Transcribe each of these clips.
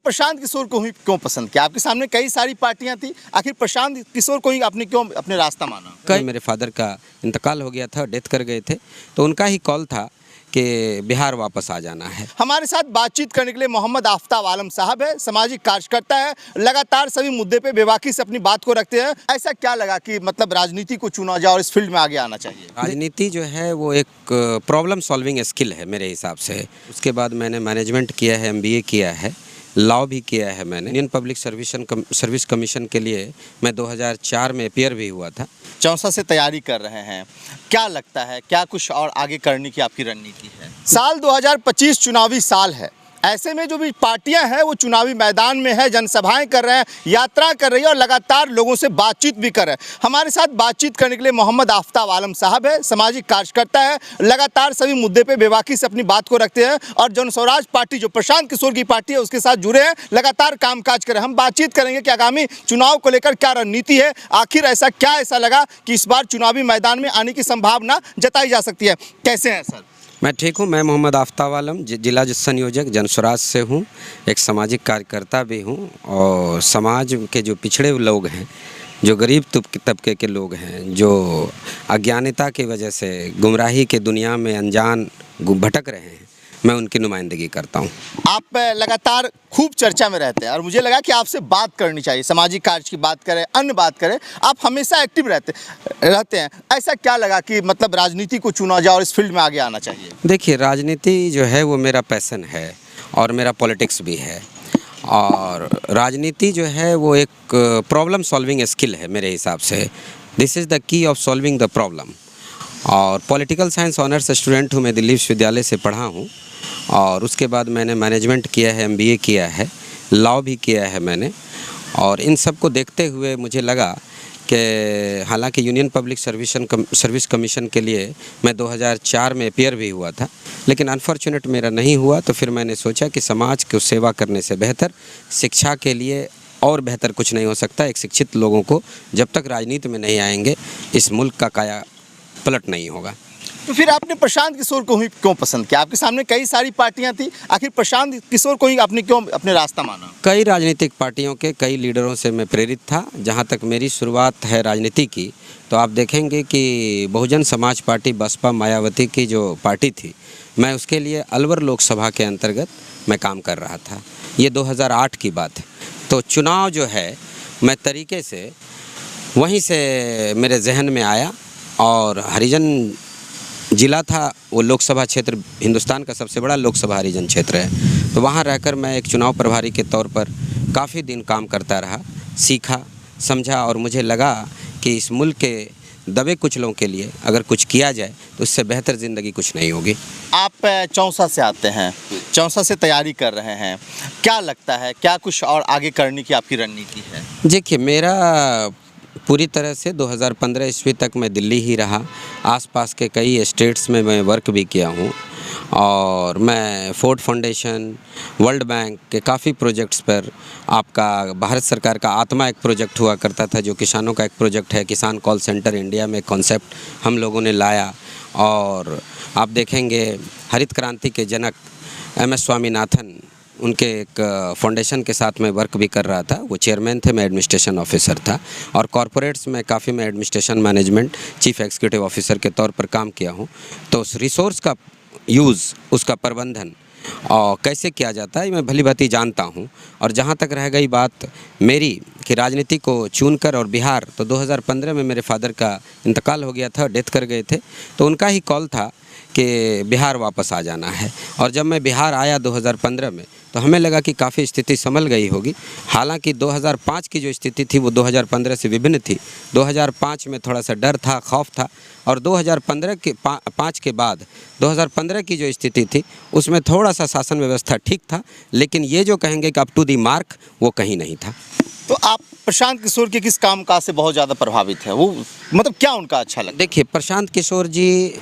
प्रशांत किशोर को ही क्यों पसंद किया? आपके सामने कई सारी पार्टियां थी, आखिर प्रशांत किशोर को ही आपने क्यों अपने रास्ता माना? कल मेरे फादर का इंतकाल हो गया था, डेथ कर गए थे, तो उनका ही कॉल था कि बिहार वापस आ जाना है। हमारे साथ बातचीत करने के लिए मोहम्मद आफ्ताब आलम साहब है, सामाजिक कार्यकर्ता है, लगातार सभी मुद्दे पे बेबाकी से अपनी बात को रखते हैं। ऐसा क्या लगा कि मतलब राजनीति को चुना जाए और इस फील्ड में आगे आना चाहिए? राजनीति जो है वो एक प्रॉब्लम सॉल्विंग स्किल है मेरे हिसाब से। उसके बाद मैंने मैनेजमेंट किया है, MBA किया है, लॉ भी किया है मैंने। इंडियन पब्लिक सर्विस कमीशन के लिए मैं 2004 में अपीयर भी हुआ था। चौसा से तैयारी कर रहे हैं, क्या लगता है क्या कुछ और आगे करने की आपकी रणनीति है? साल 2025 चुनावी साल है, ऐसे में जो भी पार्टियां हैं वो चुनावी मैदान में है, जनसभाएं कर रहे हैं, यात्रा कर रही है और लगातार लोगों से बातचीत भी कर रहे हैं। हमारे साथ बातचीत करने के लिए मोहम्मद आफ्ताब आलम साहब है, सामाजिक कार्यकर्ता है, लगातार सभी मुद्दे पे बेबाकी से अपनी बात को रखते हैं और जन स्वराज पार्टी जो प्रशांत किशोर की पार्टी है उसके साथ जुड़े हैं, लगातार कामकाज करें। हम बातचीत करेंगे कि आगामी चुनाव को लेकर क्या रणनीति है, आखिर ऐसा लगा कि इस बार चुनावी मैदान में आने की संभावना जताई जा सकती है। कैसे हैं सर? मैं ठीक हूँ। मैं मोहम्मद आफ्ताब आलम जिला संयोजक जनस्वराज से हूँ, एक सामाजिक कार्यकर्ता भी हूँ और समाज के जो पिछड़े लोग हैं, जो गरीब तबके के लोग हैं, जो अज्ञानता की वजह से गुमराही के दुनिया में अनजान भटक रहे हैं, मैं उनकी नुमाइंदगी करता हूँ। आप लगातार खूब चर्चा में रहते हैं और मुझे लगा कि आपसे बात करनी चाहिए, सामाजिक कार्य की बात करें, अन्य बात करें, आप हमेशा एक्टिव रहते हैं। ऐसा क्या लगा कि मतलब राजनीति को चुना जाए और इस फील्ड में आगे आना चाहिए? देखिए, राजनीति जो है वो मेरा पैशन है और मेरा पॉलिटिक्स भी है और राजनीति जो है वो एक प्रॉब्लम सॉल्विंग स्किल है मेरे हिसाब से। This is the key of solving the problem. और पॉलिटिकल साइंस ऑनर्स स्टूडेंट हूँ, मैं दिल्ली विश्वविद्यालय से पढ़ा हूँ और उसके बाद मैंने मैनेजमेंट किया है, MBA किया है, लॉ भी किया है मैंने। और इन सब को देखते हुए मुझे लगा कि हालांकि यूनियन पब्लिक सर्विस कमीशन के लिए मैं 2004 में अपीयर भी हुआ था, लेकिन अनफॉर्चुनेट मेरा नहीं हुआ। तो फिर मैंने सोचा कि समाज को सेवा करने से बेहतर शिक्षा के लिए और बेहतर कुछ नहीं हो सकता। एक शिक्षित लोगों को जब तक राजनीति में नहीं आएंगे, इस मुल्क का काया पलट नहीं होगा। तो फिर आपने प्रशांत किशोर को ही क्यों पसंद किया? आपके सामने कई सारी पार्टियां थी, आखिर प्रशांत किशोर को ही आपने क्यों अपने रास्ता माना? कई राजनीतिक पार्टियों के कई लीडरों से मैं प्रेरित था। जहां तक मेरी शुरुआत है राजनीति की, तो आप देखेंगे कि बहुजन समाज पार्टी बसपा मायावती की जो पार्टी थी, मैं उसके लिए अलवर लोकसभा के अंतर्गत मैं काम कर रहा था। ये 2008 की बात है। तो चुनाव जो है मैं तरीके से वहीं से मेरे जहन में आया और हरिजन जिला था, वो लोकसभा क्षेत्र हिंदुस्तान का सबसे बड़ा लोकसभा हरिजन क्षेत्र है। तो वहाँ रहकर मैं एक चुनाव प्रभारी के तौर पर काफ़ी दिन काम करता रहा, सीखा, समझा और मुझे लगा कि इस मुल्क के दबे कुचलों के लिए अगर कुछ किया जाए तो उससे बेहतर ज़िंदगी कुछ नहीं होगी। आप चौसा से आते हैं, चौसा से तैयारी कर रहे हैं, क्या लगता है क्या कुछ और आगे करने की आपकी रणनीति है? देखिए, मेरा पूरी तरह से 2015 ईस्वी तक मैं दिल्ली ही रहा। आसपास के कई स्टेट्स में मैं वर्क भी किया हूँ और मैं फोर्ड फाउंडेशन, वर्ल्ड बैंक के काफ़ी प्रोजेक्ट्स पर, आपका भारत सरकार का आत्मा एक प्रोजेक्ट हुआ करता था जो किसानों का एक प्रोजेक्ट है, किसान कॉल सेंटर इंडिया में कॉन्सेप्ट हम लोगों ने लाया। और आप देखेंगे हरित क्रांति के जनक MS स्वामीनाथन, उनके एक फाउंडेशन के साथ में वर्क भी कर रहा था। वो चेयरमैन थे, मैं एडमिनिस्ट्रेशन ऑफिसर था। और कॉरपोरेट्स में काफ़ी मैं administration management chief executive officer के तौर पर काम किया हूँ। तो उस रिसोर्स का यूज़, उसका प्रबंधन और कैसे किया जाता है मैं भली भांति जानता हूँ। और जहाँ तक रह गई बात मेरी कि राजनीति को चुनकर और बिहार, तो 2015 में मेरे फादर का इंतकाल हो गया था, डेथ कर गए थे, तो उनका ही कॉल था कि बिहार वापस आ जाना है। और जब मैं बिहार आया 2015 में, तो हमें लगा कि काफ़ी स्थिति संभल गई होगी। हालांकि 2005 की जो स्थिति थी वो 2015 से विभिन्न थी। 2005 में थोड़ा सा डर था, खौफ था और 2015 के 5 के बाद 2015 की जो स्थिति थी उसमें थोड़ा सा शासन व्यवस्था ठीक था, लेकिन ये जो कहेंगे कि अप टू दी मार्क, वो कहीं नहीं था। तो आप प्रशांत किशोर के किस कामकाज से बहुत ज़्यादा प्रभावित है? वो मतलब क्या उनका अच्छा लगा? देखिए, प्रशांत किशोर जी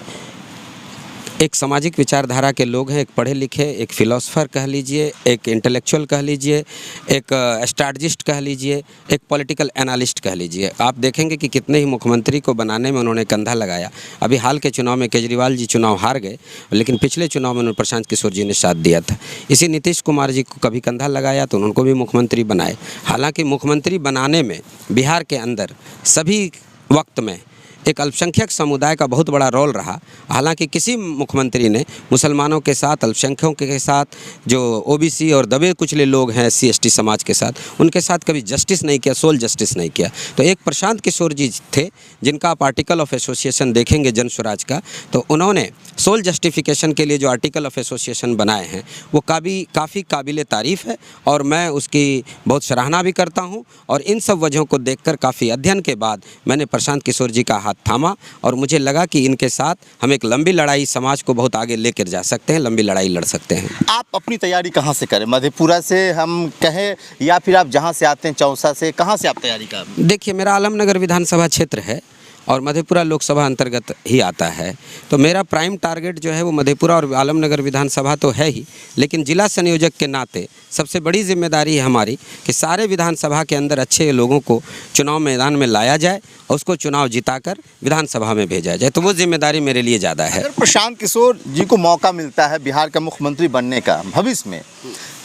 एक सामाजिक विचारधारा के लोग हैं, एक पढ़े लिखे, एक फिलोसोफर कह लीजिए, एक इंटेलेक्चुअल कह लीजिए, एक स्ट्रैटेजिस्ट कह लीजिए, एक पॉलिटिकल एनालिस्ट कह लीजिए। आप देखेंगे कि कितने ही मुख्यमंत्री को बनाने में उन्होंने कंधा लगाया। अभी हाल के चुनाव में केजरीवाल जी चुनाव हार गए, लेकिन पिछले चुनाव में उन्होंने प्रशांत किशोर जी ने साथ दिया था। इसी नीतीश कुमार जी को कभी कंधा लगाया तो उनको भी मुख्यमंत्री बनाए। हालांकि मुख्यमंत्री बनाने में बिहार के अंदर सभी वक्त में एक अल्पसंख्यक समुदाय का बहुत बड़ा रोल रहा। हालांकि किसी मुख्यमंत्री ने मुसलमानों के साथ, अल्पसंख्यकों के साथ, जो ओबीसी और दबे कुचले लोग हैं एससी एसटी समाज के साथ, उनके साथ कभी जस्टिस नहीं किया, सोल जस्टिस नहीं किया। तो एक प्रशांत किशोर जी थे जिनका आप आर्टिकल ऑफ एसोसिएशन देखेंगे जन स्वराज का, तो उन्होंने सोल जस्टिफिकेशन के लिए जो आर्टिकल ऑफ एसोसिएशन बनाए हैं वो काफ़ी काबिल तारीफ़ है और मैं उसकी बहुत सराहना भी करता हूँ। और इन सब वजहों को देखकर काफ़ी अध्ययन के बाद मैंने प्रशांत किशोर जी का हाथ थामा और मुझे लगा कि इनके साथ हम एक लंबी लड़ाई, समाज को बहुत आगे लेकर जा सकते हैं, लंबी लड़ाई लड़ सकते हैं। आप अपनी तैयारी कहाँ से करें? मधेपुरा से हम कहें या फिर आप जहाँ से आते हैं चौसा से, कहाँ से आप तैयारी कर? देखिए, मेरा आलमनगर विधानसभा क्षेत्र है और मधेपुरा लोकसभा अंतर्गत ही आता है। तो मेरा प्राइम टारगेट जो है वो मधेपुरा और आलमनगर विधानसभा तो है ही, लेकिन जिला संयोजक के नाते सबसे बड़ी जिम्मेदारी है हमारी कि सारे विधानसभा के अंदर अच्छे लोगों को चुनाव मैदान में लाया जाए और उसको चुनाव जिताकर विधानसभा में भेजा जाए। तो वो जिम्मेदारी मेरे लिए ज़्यादा है। अगर प्रशांत किशोर जी को मौका मिलता है बिहार का मुख्यमंत्री बनने का भविष्य में,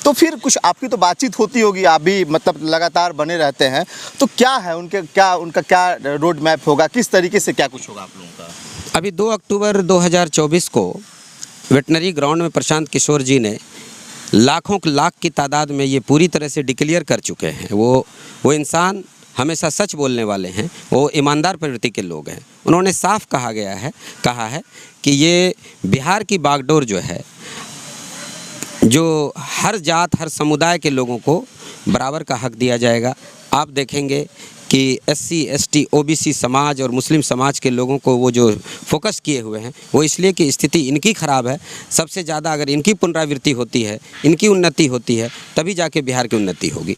तो फिर कुछ आपकी तो बातचीत होती होगी, आप भी मतलब लगातार बने रहते हैं, तो क्या है उनका क्या रोड मैप होगा, किस तरीके से क्या कुछ होगा आप लोगों का? अभी 2 अक्टूबर 2024 को वेटनरी ग्राउंड में प्रशांत किशोर जी ने लाखों लाख की तादाद में ये पूरी तरह से डिक्लेयर कर चुके हैं। वो इंसान हमेशा सच बोलने वाले हैं, वो ईमानदार प्रवृत्ति के लोग हैं। उन्होंने साफ कहा है कि ये बिहार की बागडोर जो है, जो हर जात हर समुदाय के लोगों को बराबर का हक दिया जाएगा। आप देखेंगे कि एससी एसटी ओबीसी समाज और मुस्लिम समाज के लोगों को वो जो फोकस किए हुए हैं वो इसलिए कि स्थिति इनकी ख़राब है। सबसे ज़्यादा अगर इनकी पुनरावृत्ति होती है, इनकी उन्नति होती है, तभी जाके बिहार की उन्नति होगी।